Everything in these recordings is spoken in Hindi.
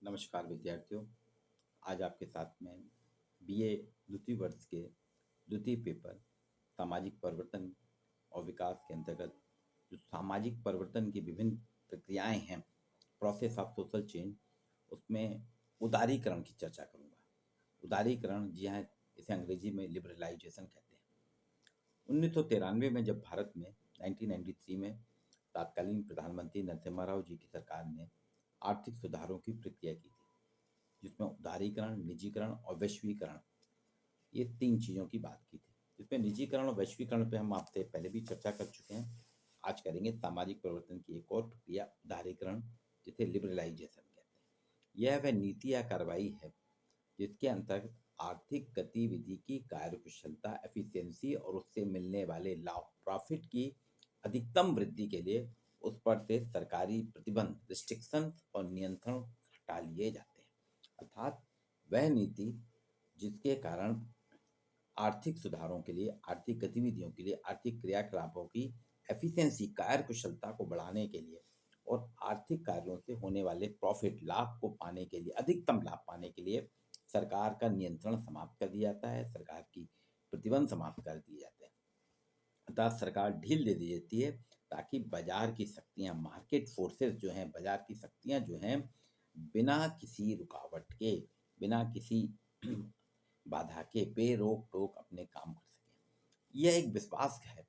नमस्कार विद्यार्थियों। आज आपके साथ में बीए द्वितीय वर्ष के द्वितीय पेपर सामाजिक परिवर्तन और विकास के अंतर्गत जो सामाजिक परिवर्तन की विभिन्न प्रक्रियाएं हैं, प्रोसेस ऑफ सोशल चेंज, उसमें उदारीकरण की चर्चा करूंगा। उदारीकरण, जी हाँ, इसे अंग्रेजी में लिबरलाइजेशन कहते हैं। 1993 में जब भारत में 1993 में तत्कालीन प्रधानमंत्री नरसिम्हा राव जी की सरकार ने आर्थिक सुधारों की प्रक्रिया की थी, जिसमें उदारीकरण, निजीकरण और वैश्वीकरण, ये तीन चीज़ों की बात की थी। जिसमें निजीकरण और वैश्वीकरण पे हम आपसे पहले भी चर्चा कर चुके हैं। आज करेंगे सामाजिक परिवर्तन की एक और प्रक्रिया, उदारीकरण, जिसे लिबरलाइजेशन कहते हैं। यह वह नीति या कार्रवाई है जिसके अंतर्गत आर्थिक गतिविधि की कार्यकुशलता, एफिशिएंसी और उससे मिलने वाले लाभ, प्रॉफिट की अधिकतम वृद्धि के लिए उस पर से सरकारी प्रतिबंध, रिस्ट्रिक्शन और नियंत्रण हटा लिए जाते हैं। अर्थात वह नीति जिसके कारण आर्थिक सुधारों के लिए, आर्थिक गतिविधियों के लिए, आर्थिक क्रियाकलापों की एफिशिएंसी, कार्यकुशलता को बढ़ाने के लिए और आर्थिक कार्यों से होने वाले प्रॉफिट, लाभ को पाने के लिए, अधिकतम लाभ पाने के लिए सरकार का नियंत्रण समाप्त कर दिया जाता है, सरकार की प्रतिबंध समाप्त कर दिए जाते हैं। अर्थात सरकार ढील दे दी जाती है ताकि बाजार की शक्तियां, मार्केट फोर्सेस जो हैं, बाजार की शक्तियां जो हैं, बिना किसी रुकावट के, बिना किसी बाधा के बेरोक टोक अपने काम कर सकें। यह एक विश्वास है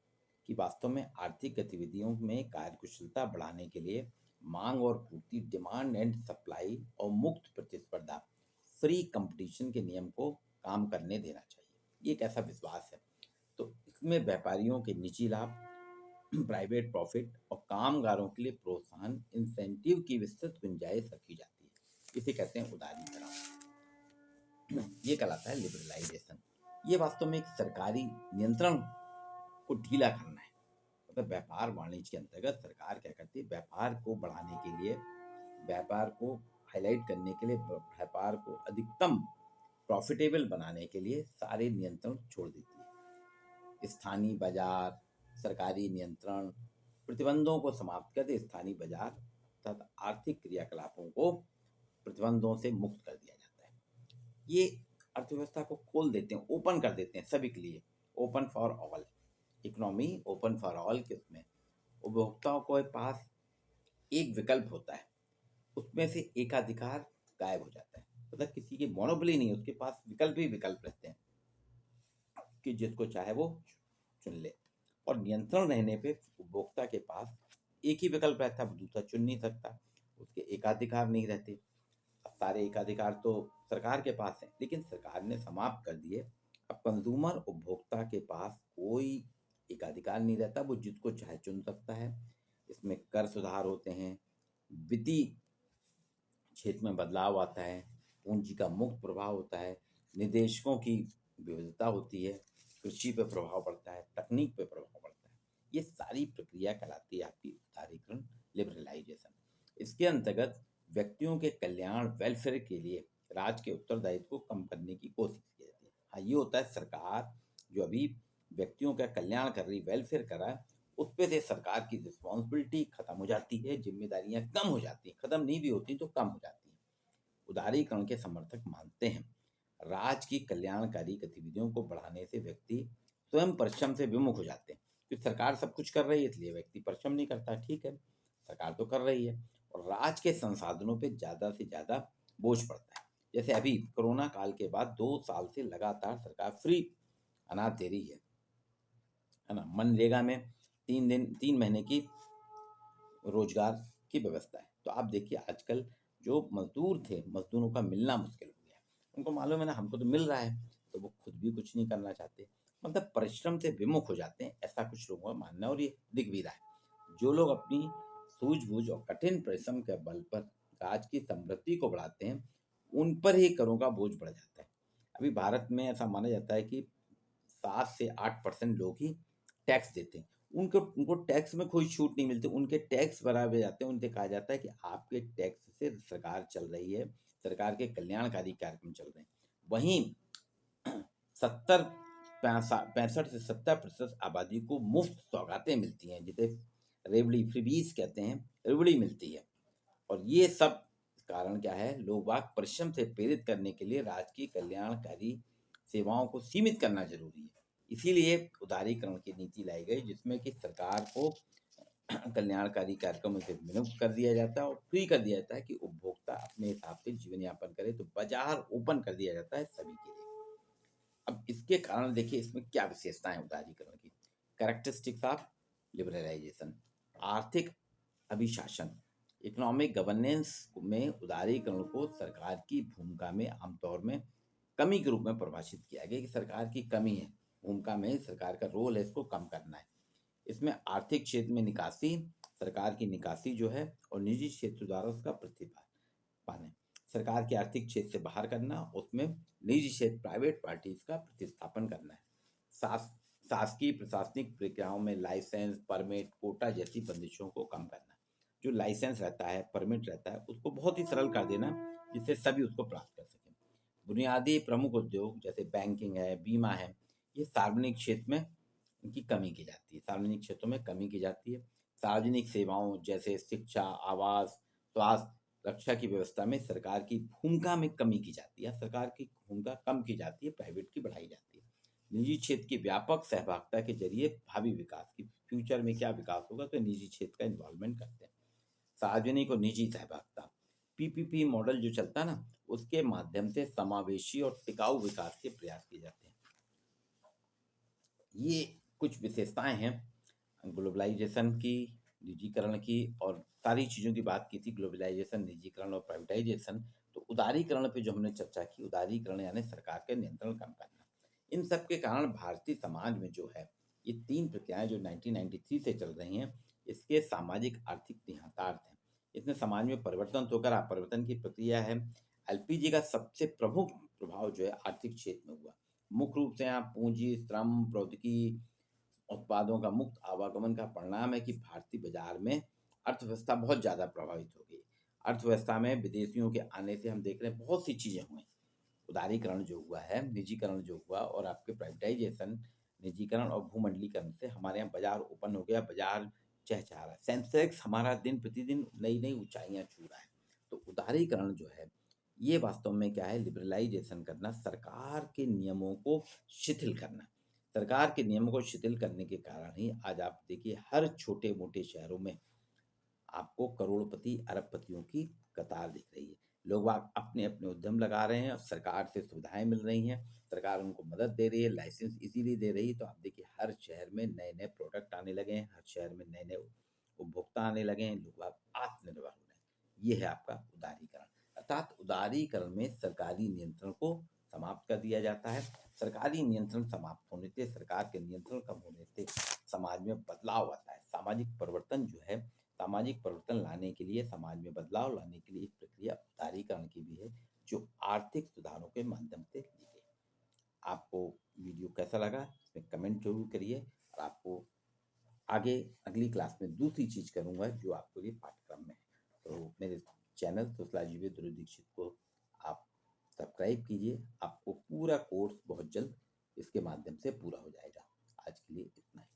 कि वास्तव में आर्थिक गतिविधियों में कार्यकुशलता बढ़ाने के लिए मांग और पूर्ति, डिमांड एंड सप्लाई और मुक्त प्रतिस्पर्धा, फ्री कंपटीशन के नियम को काम करने देना चाहिए। ये एक ऐसा विश्वास है। तो इसमें व्यापारियों के निजी लाभ, प्राइवेट प्रॉफिट और कामगारों के लिए प्रोत्साहन, इंसेंटिव की विस्तृत गुंजाइश रखी जाती है। इसे कहते हैं उदारीकरण। ये कहलाता है लिबरलाइजेशन। ये वास्तव में एक सरकारी नियंत्रण को ढीला करना है। मतलब व्यापार वाणिज्य के अंतर्गत सरकार क्या करती है, व्यापार को बढ़ाने के लिए, व्यापार को हाईलाइट करने के लिए, व्यापार को अधिकतम प्रॉफिटेबल बनाने के लिए सारे नियंत्रण छोड़ देती है। स्थानीय बाजार, सरकारी नियंत्रण, प्रतिबंधों को समाप्त कर दे, स्थानीय बाजार तथा आर्थिक क्रियाकलापों को प्रतिबंधों से मुक्त कर दिया जाता है। ये अर्थव्यवस्था को खोल देते हैं, ओपन कर देते हैं सभी के लिए, open for all, economy open for all के उसमें उपभोक्ताओं के पास एक विकल्प होता है, उसमें से एकाधिकार गायब हो जाता है। मतलब किसी की मोनोपोली नहीं, उसके पास विकल्प ही विकल्प रहते हैं कि जिसको चाहे वो चुन ले। और नियंत्रण रहने पे उपभोक्ता के पास एक ही विकल्प रहता है, दूसरा चुन नहीं सकता, उसके एकाधिकार नहीं रहते। अब सारे एकाधिकार तो सरकार के पास है, लेकिन सरकार ने समाप्त कर दिए। अब कंज्यूमर, उपभोक्ता के पास कोई एकाधिकार नहीं रहता, वो जिसको चाहे चुन सकता है। इसमें कर सुधार होते हैं, वित्तीय क्षेत्र में बदलाव आता है, पूंजी का मुक्त प्रभाव होता है, निवेशकों की विविधता होती है, कृषि पे प्रभाव पड़ता है, तकनीक पे प्रभाव पड़ता है। ये सारी प्रक्रिया कहलाती है आपकी उदारीकरण, लिबरलाइजेशन। इसके अंतर्गत व्यक्तियों के कल्याण, वेलफेयर के लिए राज्य के उत्तरदायित्व को कम करने की कोशिश की जाती है। हाँ, ये होता है सरकार जो अभी व्यक्तियों का कल्याण कर रही, वेलफेयर कर रहा है, उस पे से सरकार की रिस्पॉन्सिबिलिटी खत्म हो जाती है, जिम्मेदारियां कम हो जाती हैं, खत्म नहीं भी होती तो कम हो जाती हैं। उदारीकरण के समर्थक मानते हैं राज्य की कल्याणकारी गतिविधियों को बढ़ाने से व्यक्ति स्वयं परिश्रम से विमुख हो जाते हैं। क्योंकि सरकार सब कुछ कर रही है, इसलिए व्यक्ति परिश्रम नहीं करता। ठीक है, सरकार तो कर रही है, और राज्य के संसाधनों पे ज़्यादा से ज़्यादा बोझ पड़ता है। जैसे अभी कोरोना काल के बाद 2 साल से लगातार सरकार फ्री अनाज दे रही है ना। मनरेगा में 3 महीने की रोजगार की व्यवस्था है। तो आप देखिए आजकल जो मजदूर थे, मजदूरों का मिलना मुश्किल हो गया है। उनको मालूम है ना, हमको तो मिल रहा है, तो वो खुद भी कुछ नहीं करना चाहते, मतलब परिश्रम से विमुख हो जाते हैं, ऐसा कुछ लोगों का मानना है। और ये दिख भी रहा है। जो लोग अपनी सूझबूझ और कठिन परिश्रम के बल पर राज्य की समृद्धि को बढ़ाते हैं, उन पर ही करों का बोझ बढ़ जाता है। अभी भारत में ऐसा माना जाता है कि 7 से 8% लोग ही टैक्स देते हैं। उनको टैक्स में कोई छूट नहीं मिलती, उनके टैक्स बराबर जाते हैं। उनसे कहा जाता है कि आपके टैक्स से सरकार चल रही है, सरकार के कल्याणकारी कार्यक्रम चल रहे हैं। वहीं 65 से 70% आबादी को मुफ्त सौगातें मिलती हैं, जिसे रेवड़ी, फ्रीबीज कहते हैं, रेवड़ी मिलती है। और ये सब कारण क्या है, लोग बाग परिश्रम से प्रेरित करने के लिए राजकीय कल्याणकारी सेवाओं को सीमित करना जरूरी है। इसीलिए उदारीकरण की नीति लाई गई, जिसमें कि सरकार को कल्याणकारी कार्यक्रमों से विमुक्त कर दिया जाता है और फ्री कर दिया जाता है कि उपभोक्ता अपने हिसाब से जीवन यापन करे। तो बाजार ओपन कर दिया जाता है सभी के लिए। अब इसके कारण देखिए इसमें क्या विशेषताएं उदारीकरण की। कैरेक्टरिस्टिक्स ऑफ लिबरलाइजेशन, आर्थिक अभिशासन। इकोनॉमिक गवर्नेंस में उदारीकरण को सरकार की भूमिका में आमतौर में कमी के रूप में परिभाषित किया गया कि सरकार की कमी है, भूमिका में सरकार का रोल है, इसको कम करना है। इसमें आर्थिक क्षेत्र में निकासी, सरकार की निकासी जो है, और निजी क्षेत्र द्वारा उसका प्रतिपादन है। सरकार के आर्थिक क्षेत्र से बाहर करना, उसमें निजी क्षेत्र प्राइवेट पार्टीज का प्रतिस्थापन करना है। शासकीय प्रशासनिक प्रक्रियाओं में लाइसेंस, परमिट, कोटा जैसी बंदिशों को कम करना। जो लाइसेंस रहता है, परमिट रहता है, उसको बहुत ही सरल कर देना, जिससे सभी उसको प्राप्त कर सकें। बुनियादी प्रमुख उद्योग जैसे बैंकिंग है, बीमा है, ये सार्वजनिक क्षेत्र में इनकी कमी की जाती है, सार्वजनिक क्षेत्रों में कमी की जाती है। सार्वजनिक सेवाओं जैसे शिक्षा, आवास, स्वास्थ्य, रक्षा की व्यवस्था में सरकार की भूमिका में कमी की जाती है, सरकार की भूमिका कम की जाती है, प्राइवेट की बढ़ाई जाती है। निजी क्षेत्र की व्यापक सहभागिता के जरिए भावी विकास की, फ्यूचर में क्या विकास होगा, तो निजी क्षेत्र का इन्वॉल्वमेंट करते हैं। सार्वजनिक और निजी सहभागिता, पीपीपी मॉडल जो चलता है ना, उसके माध्यम से समावेशी और टिकाऊ विकास के प्रयास किए जाते हैं। ये कुछ विशेषताएं हैं ग्लोबलाइजेशन की, निजीकरण की, और सारी चीज़ों की बात की थी, ग्लोबलाइजेशन, निजीकरण और प्राइवेटाइजेशन। तो उदारीकरण पे जो हमने चर्चा की, उदारीकरण यानी सरकार के नियंत्रण कम करना। इन सब के कारण भारतीय समाज में जो है, ये 3 प्रक्रियाएं जो 1993 से चल रही हैं, इसके सामाजिक आर्थिक निहितार्थ हैं। इसमें समाज में परिवर्तन तो होकर अपरिवर्तन की प्रक्रिया है। एलपीजी का सबसे प्रमुख प्रभाव जो है आर्थिक क्षेत्र में हुआ। मुख्य रूप से यहाँ पूंजी, श्रम, प्रौद्योगिकी, उत्पादों का मुक्त आवागमन का परिणाम है कि भारतीय बाजार में अर्थव्यवस्था बहुत ज़्यादा प्रभावित हो गई। अर्थव्यवस्था में विदेशियों के आने से हम देख रहे हैं बहुत सी चीज़ें हुई। उदारीकरण जो हुआ है, निजीकरण जो हुआ, और आपके प्राइवेटाइजेशन, निजीकरण और भूमंडलीकरण से हमारे यहाँ बाजार ओपन हो गया, बाजार चहचहा रहा है। सेंसेक्स हमारा दिन प्रतिदिन नई नई ऊंचाइयां छू रहा है। तो उदारीकरण जो है, ये वास्तव में क्या है, लिबरलाइजेशन करना, सरकार के नियमों को शिथिल करना। सरकार के नियमों को शिथिल करने के कारण ही आज आप देखिए हर छोटे मोटे शहरों में आपको करोड़पति, अरबपतियों की कतार दिख रही है। लोग अपने अपने उद्यम लगा रहे हैं और सरकार से सुविधाएं मिल रही हैं, सरकार उनको मदद दे रही है, लाइसेंस इजीली दे रही है। तो आप देखिए हर शहर में नए नए प्रोडक्ट आने लगे हैं, हर शहर में नए नए उपभोक्ता आने लगे हैं, लोग आत्मनिर्भर हो रहे हैं। ये है आपका उदारीकरण। अर्थात उदारीकरण में सरकारी नियंत्रण को समाप्त कर दिया जाता है। सरकारी नियंत्रण समाप्त होने से, सरकार के नियंत्रण कम होने से समाज में बदलाव आता है। सामाजिक परिवर्तन जो है, सामाजिक परिवर्तन लाने के लिए, समाज में बदलाव लाने के लिए एक प्रक्रिया उदारीकरण की भी है, जो आर्थिक सुधारों के माध्यम से ली गई। आपको वीडियो कैसा लगा, इसमें कमेंट जरूर करिए। और आपको आगे अगली क्लास में दूसरी चीज करूंगा जो आपके लिए पाठ्यक्रम में है। तो मेरे चैनल सुसला जीवे ध्रुव दीक्षित को आप सब्सक्राइब कीजिए। आपको पूरा कोर्स बहुत जल्द इसके माध्यम से पूरा हो जाएगा। आज के लिए इतना ही।